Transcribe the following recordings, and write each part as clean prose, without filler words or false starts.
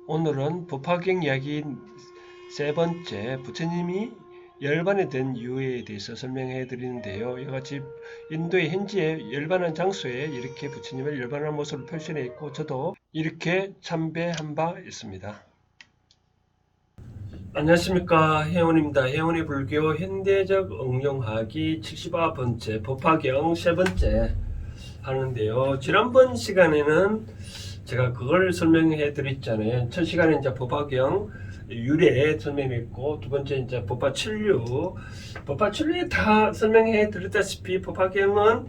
오늘은 법화경 이야기 세 번째 부처님이 열반이 된 이유에 대해서 설명해 드리는데요. 이같이 인도의 현지의 열반한 장소에 이렇게 부처님을 열반한 모습을 표현해 있고 저도 이렇게 참배한 바 있습니다. 안녕하십니까, 혜원입니다. 혜원의 불교 현대적 응용하기 79번째 법화경 세 번째 하는데요. 지난번 시간에는 제가 그걸 설명해 드렸잖아요. 첫 시간에 이제 법화경 유래 설명했고, 두 번째 이제 법화춘류에 다 설명해 드렸다시피 법화경은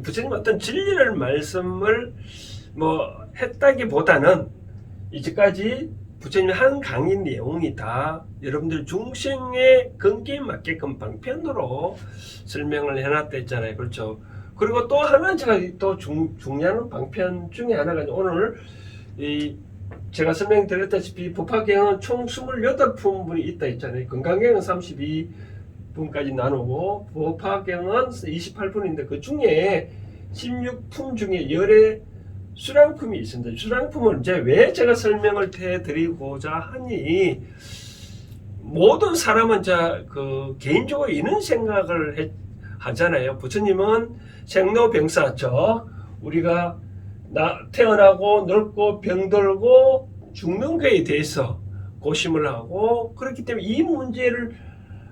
부처님 어떤 진리를 말씀을 했다기보다는 이제까지 부처님이 한 강의 내용이 다 여러분들 중생의根기에 맞게끔 방편으로 설명을 해놨다 했잖아요. 그렇죠? 그리고 또 하나 제가 또 중요한 방편 중에 하나가 오늘 제가 설명드렸다시피 법화경은 총 28품분이 있다 했잖아요. 건강경은 32품까지 나누고 법화경은 28품인데 그 중에 16품 중에 열의 수량품이 있습니다. 수량품을 이제 왜 제가 설명을 해드리고자 하니, 모든 사람은 개인적으로 이런 생각을 하잖아요. 부처님은 생로병사, 우리가 태어나고 늙고 병들고 죽는 것에 대해서 고심을 하고, 그렇기 때문에 이 문제를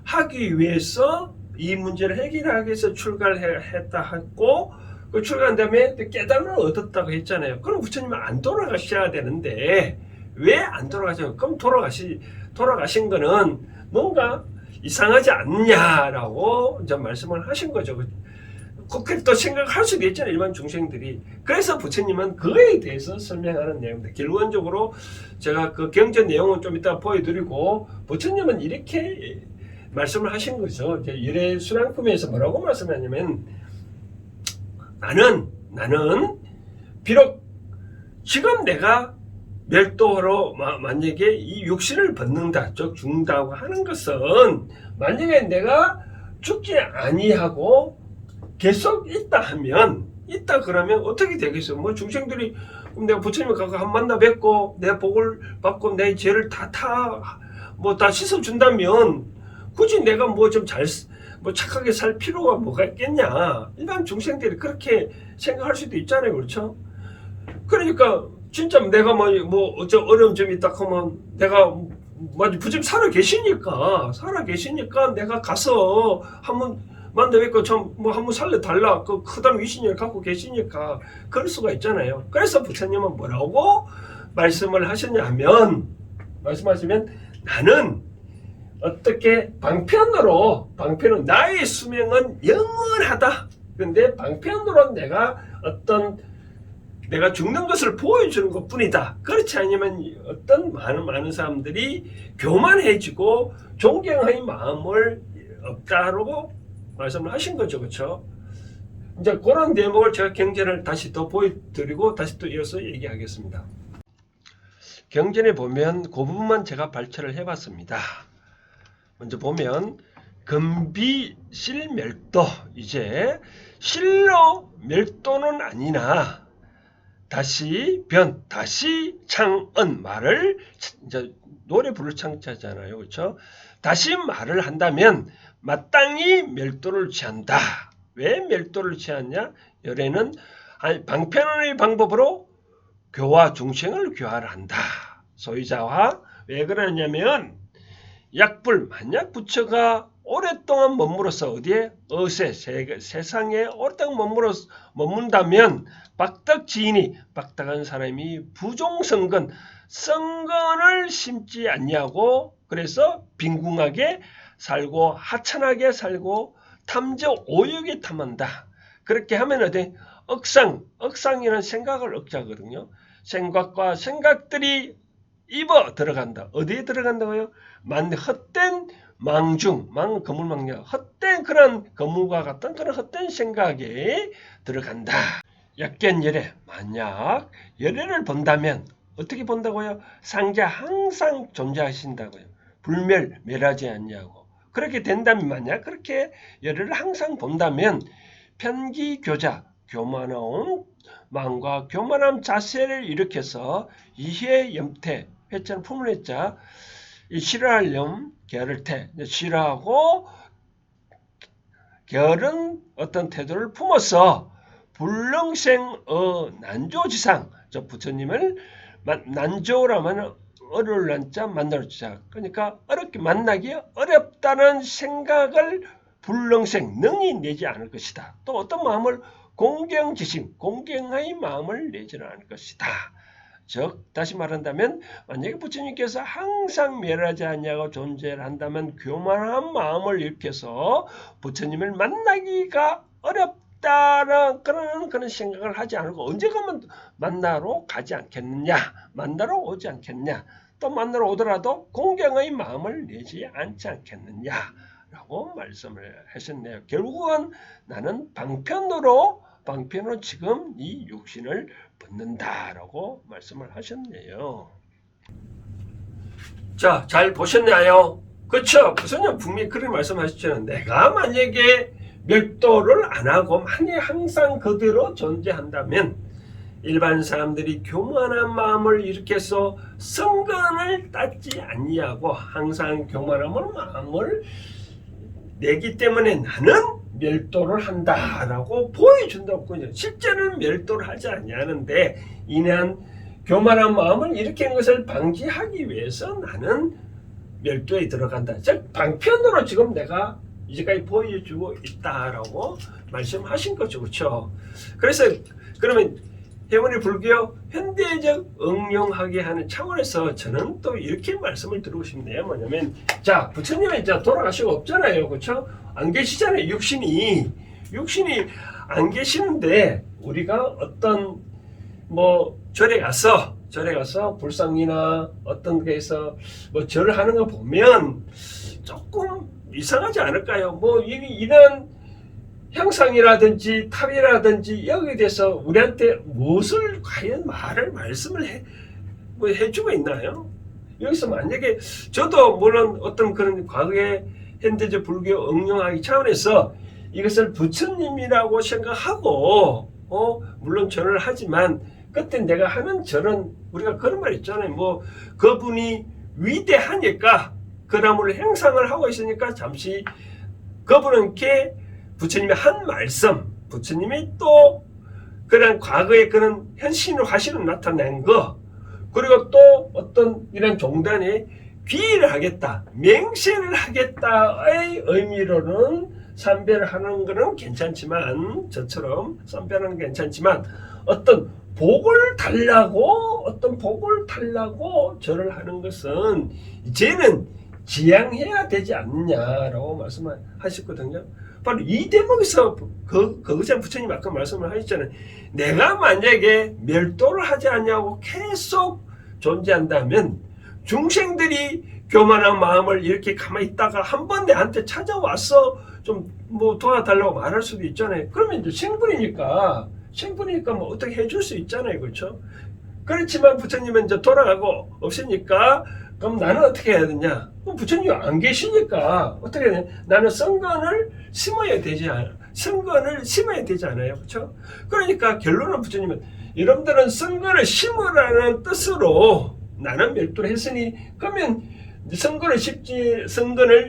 하기 위해서, 이 문제를 해결하기 위해서 출가를 했다 했고, 그 출가한 다음에 깨달음을 얻었다고 했잖아요. 그럼 부처님은 안 돌아가셔야 되는데 왜 안 돌아가셔요? 그럼 돌아가신 거는 뭔가 이상하지 않냐라고 이제 말씀을 하신 거죠. 그렇게 또 생각할 수도 있잖아요, 일반 중생들이. 그래서 부처님은 그에 대해서 설명하는 내용입니다. 결론적으로 제가 그 경전 내용은 좀 이따 보여드리고, 부처님은 이렇게 말씀을 하신 거죠. 일의 수량품에서 뭐라고 말씀하냐면, 나는 비록 지금 내가 멸도로 만약에 이 육신을 벗는다, 죽는다고 하는 것은, 만약에 내가 죽지 아니하고 계속 있다 그러면 어떻게 되겠어? 중생들이, 그럼 내가 부처님을 가서 한 만나 뵙고 내 복을 받고 내 죄를 다 씻어준다면 굳이 내가 착하게 살 필요가 뭐가 있겠냐. 일반 중생들이 그렇게 생각할 수도 있잖아요. 그렇죠? 그러니까 진짜 내가 어려운 점이 있다 하면 내가 부처님 살아 계시니까 내가 가서 한번 만나 뵙고 한번 살려달라, 그 크다는 위신을 갖고 계시니까 그럴 수가 있잖아요. 그래서 부처님은 뭐라고 말씀하시면 나는 어떻게 방편으로 나의 수명은 영원하다. 그런데 방편으로 내가 죽는 것을 보여주는 것 뿐이다. 그렇지 않으면 어떤 많은 사람들이 교만해지고 존경의 마음을 없다고 말씀을 하신 거죠. 그렇죠? 이제 그런 대목을 제가 경전을 다시 더 보여드리고 다시 또 이어서 얘기하겠습니다. 경전에 보면 그 부분만 제가 발췌를 해봤습니다. 먼저 보면 금비실멸도, 이제 실로 멸도는 아니나 다시 창언 말을, 이제 노래 부를 창자잖아요. 그렇죠? 다시 말을 한다면 마땅히 멸도를 취한다. 왜 멸도를 취하냐? 열애는 방편의 방법으로 교화 중생을 교화를 한다. 소유자와 왜 그러냐면, 만약 부처가 오랫동안 머물러서 어디에? 세상에 오랫동안 머문다면 박덕한 사람이 성근을 심지 않냐고, 그래서 빈궁하게 살고 하찮하게 살고 탐저 오욕에 탐한다. 그렇게 하면 억상이라는 생각을 억자거든요. 생각과 생각들이 입어 들어간다. 어디에 들어간다고요? 헛된 거물망령, 헛된 그런 거물과 같은 그런 헛된 생각에 들어간다. 약견 열애, 만약 열애를 본다면 어떻게 본다고요? 상자 항상 존재하신다고요. 멸하지 않냐고. 그렇게 된다면, 만약 그렇게 열애를 항상 본다면 편기교자, 교만한 마음과 교만한 자세를 일으켜서 이해 염태, 회자는 품을 회자. 이 싫어하렴 게으를 태. 싫어하고 게으른 어떤 태도를 품어서 불능생의 난조지상. 저 부처님을 난조라면 어려울 난자 만날 자. 그러니까 어렵게 만나기 어렵다는 생각을 불능생 능히 내지 않을 것이다. 또 어떤 마음을 공경지심 공경의 마음을 내지는 않을 것이다. 즉 다시 말한다면 만약에 부처님께서 항상 멸하지 않냐고 존재를 한다면 교만한 마음을 일으켜서 부처님을 만나기가 어렵다는 그런 생각을 하지 않고 언제 가면 만나러 가지 않겠느냐, 만나러 오지 않겠느냐, 또 만나러 오더라도 공경의 마음을 내지 않지 않겠느냐라고 말씀을 하셨네요. 결국은 나는 방편으로 지금 이 육신을 붙는다라고 말씀을 하셨네요. 자, 잘 보셨나요? 그렇죠? 부처님 분명히 그런 말씀하셨잖아요. 내가 만약에 멸도를 안 하고 만약에 항상 그대로 존재한다면 일반 사람들이 교만한 마음을 일으켜서 성근을 따지 아니하고 항상 교만한 마음을 내기 때문에 나는 멸도를 한다라고 보여준다고. 실제로는 멸도를 하지 아니하는데 이는 교만한 마음을 일으키는 것을 방지하기 위해서 나는 멸도에 들어간다. 즉 방편으로 지금 내가 이제까지 보여주고 있다라고 말씀하신 거죠. 그렇죠? 그래서 그러면 해문의 불교 현대적 응용하게 하는 차원에서 저는 또 이렇게 말씀을 드리고 싶네요. 뭐냐면 자 부처님은 이제 돌아가시고 없잖아요. 그렇죠? 안 계시잖아요. 육신이 안 계시는데 우리가 어떤 뭐 절에 가서 불상이나 어떤 데서 뭐 절을 하는 거 보면 조금 이상하지 않을까요? 뭐 이런 형상이라든지 탑이라든지 여기에 대해서 우리한테 무엇을 과연 말씀을 해주고 있나요? 여기서 만약에 저도 물론 어떤 그런 과거의 현대적 불교 응용하기 차원에서 이것을 부처님이라고 생각하고 물론 절을 하지만 그때 내가 하는 절은 우리가 그런 말 있잖아요. 뭐 그분이 위대하니까 그나무를 행상을 하고 있으니까 잠시 그분은 이렇게 부처님의 한 말씀, 부처님이 또 그런 과거의 그런 현신으로 화신으로 나타낸 거, 그리고 또 어떤 이런 종단에 귀의를 하겠다, 맹세를 하겠다의 의미로는 삼배를 하는 것은 괜찮지만, 저처럼 삼배하는 건 괜찮지만, 어떤 복을 달라고 절을 하는 것은 이제는 지양해야 되지 않느냐라고 말씀하셨거든요. 바로 이 대목에서 거기서 부처님 아까 말씀을 하셨잖아요. 내가 만약에 멸도를 하지 않냐고 계속 존재한다면 중생들이 교만한 마음을 이렇게 가만히 있다가 한 번 내한테 찾아와서 좀 뭐 도와달라고 말할 수도 있잖아요. 그러면 이제 생분이니까 뭐 어떻게 해줄 수 있잖아요. 그렇죠? 그렇지만 부처님은 이제 돌아가고 없으니까 그럼 나는 어떻게 해야 되냐? 부처님이 안 계시니까 어떻게 해야 되냐? 나는 성근을 심어야 되지 않아요. 그렇죠? 그러니까 결론은 부처님은 여러분들은 성근을 심으라는 뜻으로 나는 멸도를 했으니 그러면 성근을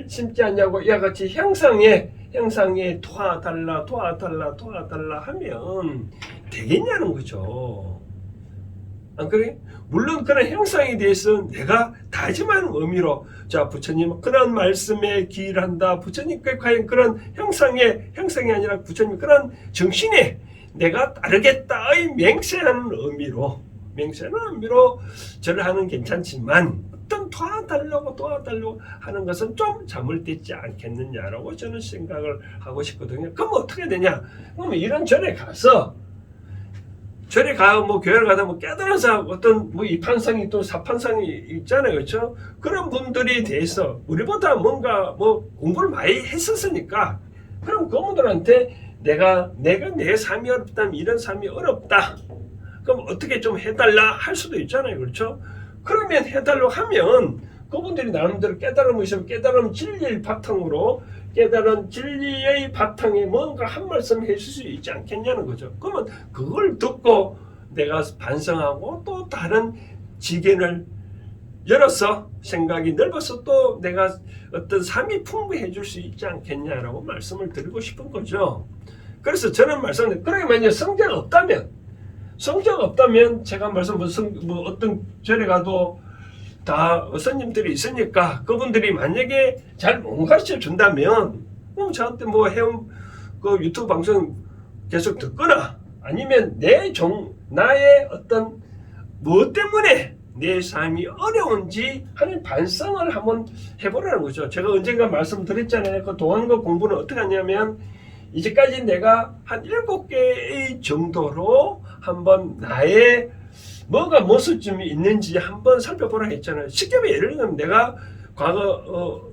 심지 않냐고 이와 같이 형상에 도와달라 하면 되겠냐는 거죠. 안 그래? 물론 그런 형상에 대해서 내가 다짐한 의미로 자 부처님 그런 말씀에 기일한다. 부처님께 과연 그런 형상이 아니라 부처님 그런 정신에 내가 따르겠다의 맹세하는 의미로 절을 하는 괜찮지만 어떤 도와달라고 하는 것은 좀 잘못됐지 않겠느냐라고 저는 생각을 하고 싶거든요. 그럼 어떻게 되냐? 그럼 이런 절에 가서 뭐 교회를 가다 뭐 깨달은 사람 어떤 뭐 이판상이 또 사판상이 있잖아요. 그렇죠? 그런 분들에 대해서 우리보다 뭔가 뭐 공부를 많이 했었으니까 그럼 그분들한테 내가 내 삶이 어렵다면 이런 삶이 어렵다. 그럼 어떻게 좀 해달라 할 수도 있잖아요. 그렇죠? 그러면 해달라고 하면 그분들이 나름대로 깨달음이 있으면 깨달음 진리의 바탕에 뭔가 한 말씀 해줄 수 있지 않겠냐는 거죠. 그러면 그걸 듣고 내가 반성하고 또 다른 지견을 열어서 생각이 넓어서 또 내가 어떤 삶이 풍부해질 수 있지 않겠냐라고 말씀을 드리고 싶은 거죠. 그래서 저는 말씀드려요. 그러게 만약 성자가 없다면 제가 말씀 뭐 어떤 절에 가도 다 스님들이 있으니까 그분들이 만약에 잘 못 가르쳐 준다면 그럼 저한테 뭐 해온 그 유튜브 방송 계속 듣거나 아니면 나의 어떤 무엇 때문에 내 삶이 어려운지 하는 반성을 한번 해보라는 거죠. 제가 언젠가 말씀드렸잖아요. 그 도안거 공부는 어떻게 하냐면 이제까지 내가 한 7개의 정도로 한번 나의 뭐가 모습점이 있는지 한번 살펴보라 했잖아요. 쉽게 예를 들면 내가 과거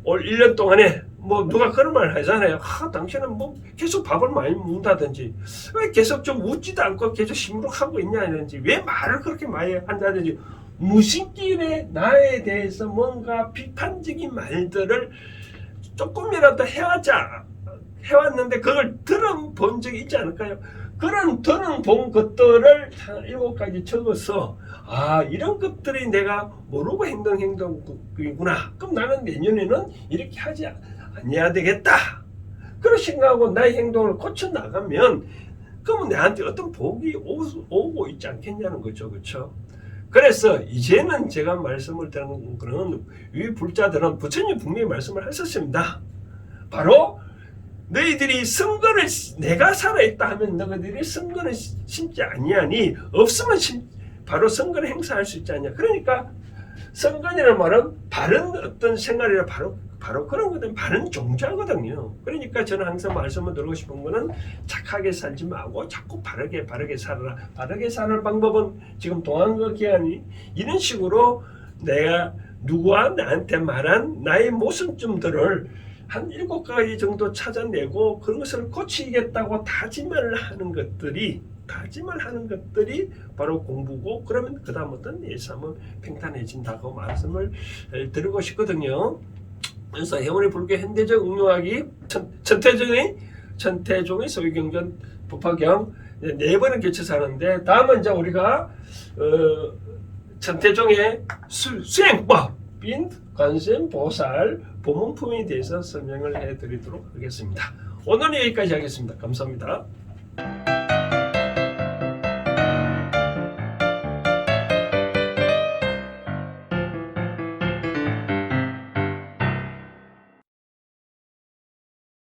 올 1년 동안에 뭐 누가 그런 말 하잖아요. 당신은 뭐 계속 밥을 많이 먹는다든지 왜 계속 좀 웃지도 않고 계속 시무룩하고 있냐든지 왜 말을 그렇게 많이 한다든지 무심결에 나에 대해서 뭔가 비판적인 말들을 조금이라도 해왔는데 그걸 들어본 적이 있지 않을까요? 그런 들어본 것들을 7가지 적어서 이런 것들이 내가 모르고 행동이구나. 그럼 나는 내년에는 이렇게 하지 아니해야 되겠다. 그런 생각하고 나의 행동을 고쳐 나가면 그러면 내한테 어떤 복이 오고 있지 않겠냐는 거죠. 그렇죠? 그래서 이제는 제가 말씀을 드리는 거는 위 불자들은 부처님 분명히 말씀을 하셨습니다. 바로 너희들이 선거를 내가 살아있다 하면 너희들이 선거를 심지 아니하니 없으면 바로 선거를 행사할 수 있지 않냐. 그러니까 선거라는 말은 바른 어떤 생활이라 바로 그런 거든 바른 종자거든요. 그러니까 저는 항상 말씀을 드리고 싶은 거는 착하게 살지 말고 자꾸 바르게 살아라. 바르게 사는 방법은 지금 동안거 기한이 이런 식으로 내가 누구와 나한테 말한 나의 모습점들을 한 7가지 정도 찾아내고 그런 것을 고치겠다고 다짐을 하는 것들이 바로 공부고 그러면 그 다음부터 내 삶은 평탄해진다고 말씀을 드리고 싶거든요. 그래서 해원의 불교 현대적 응용하기 천태종의 소유경전 법화경 4번을 개쳐서 하는데 다음은 이제 우리가 천태종의 수행법인 관세음보살 보문품에 대해서 설명을 해드리도록 하겠습니다. 오늘은 여기까지 하겠습니다. 감사합니다.